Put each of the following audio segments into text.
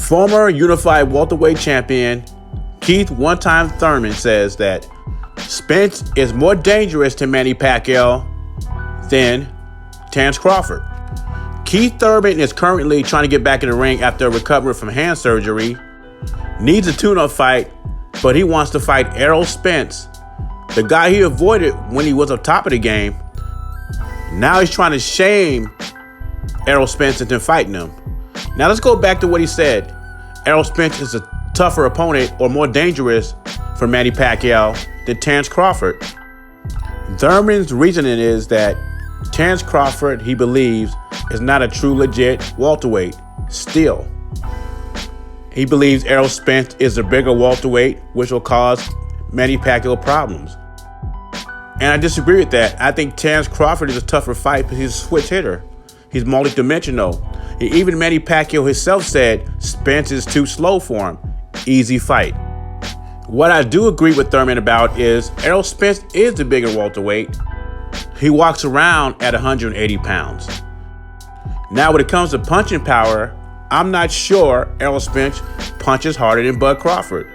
Former unified welterweight champion Keith one-time Thurman says that Spence is more dangerous to Manny Pacquiao than Terence Crawford. Keith Thurman is currently trying to get back in the ring after recovering from hand surgery, needs a tune-up fight, but he wants to fight Errol Spence, the guy he avoided when he was up top of the game. Now he's trying to shame Errol Spence into fighting him. Now let's go back to what he said. Errol Spence is a tougher opponent or more dangerous for Manny Pacquiao than Terence Crawford. Thurman's reasoning is that Terence Crawford, he believes, is not a true legit welterweight still. He believes Errol Spence is a bigger welterweight, which will cause Manny Pacquiao problems. And I disagree with that. I think Terence Crawford is a tougher fight because he's a switch hitter. He's multi-dimensional. Even Manny Pacquiao himself said Spence is too slow for him. Easy fight. What I do agree with Thurman about is Errol Spence is the bigger welterweight. He walks around at 180 pounds. Now, when it comes to punching power, I'm not sure Errol Spence punches harder than Bud Crawford.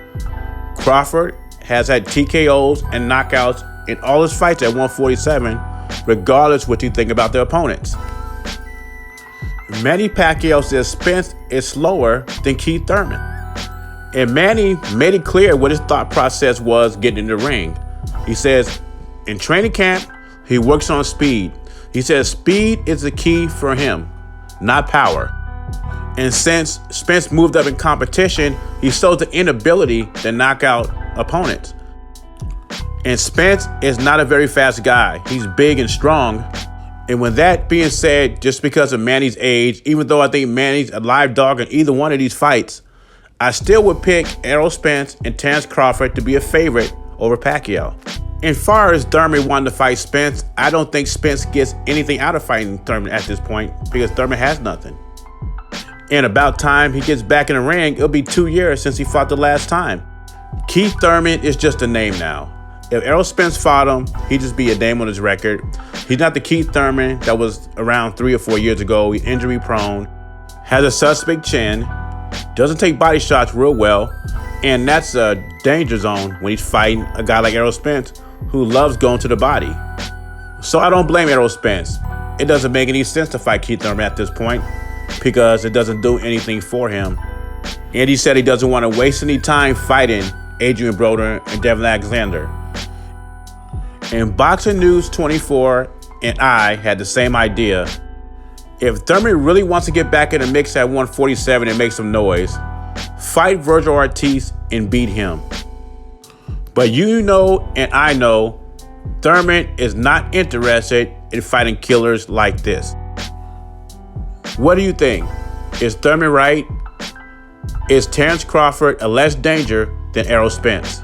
Crawford has had TKOs and knockouts in all his fights at 147, regardless what you think about their opponents. Manny Pacquiao says Spence is slower than Keith Thurman. And Manny made it clear what his thought process was getting in the ring. He says in training camp, he works on speed. He says speed is the key for him, not power. And since Spence moved up in competition, he shows the inability to knock out opponents. And Spence is not a very fast guy. He's big and strong. And with that being said, just because of Manny's age, even though I think Manny's a live dog in either one of these fights, I still would pick Errol Spence and Terence Crawford to be a favorite over Pacquiao. And far as Thurman wanting to fight Spence, I don't think Spence gets anything out of fighting Thurman at this point because Thurman has nothing. And about time he gets back in the ring, it'll be 2 years since he fought the last time. Keith Thurman is just a name now. If Errol Spence fought him, he'd just be a name on his record. He's not the Keith Thurman that was around 3 or 4 years ago. He's injury prone, has a suspect chin, doesn't take body shots real well, and that's a danger zone when he's fighting a guy like Errol Spence who loves going to the body. So I don't blame Errol Spence. It doesn't make any sense to fight Keith Thurman at this point because it doesn't do anything for him. And he said he doesn't want to waste any time fighting Adrian Broner and Devin Alexander. And Boxing News 24 and I had the same idea. If Thurman really wants to get back in the mix at 147 and make some noise, fight Virgil Ortiz and beat him. But you know and I know Thurman is not interested in fighting killers like this. What do you think? Is Thurman right? Is Terence Crawford a less danger than Errol Spence?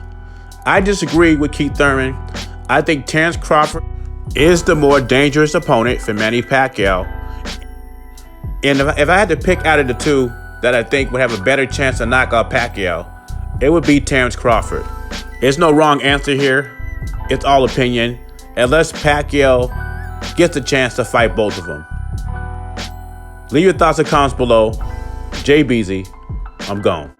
I disagree with Keith Thurman. I think Terence Crawford is the more dangerous opponent for Manny Pacquiao. And if I had to pick out of the two that I think would have a better chance to knock out Pacquiao, it would be Terence Crawford. There's no wrong answer here. It's all opinion, unless Pacquiao gets a chance to fight both of them. Leave your thoughts and comments below. Jay Beasy, I'm gone.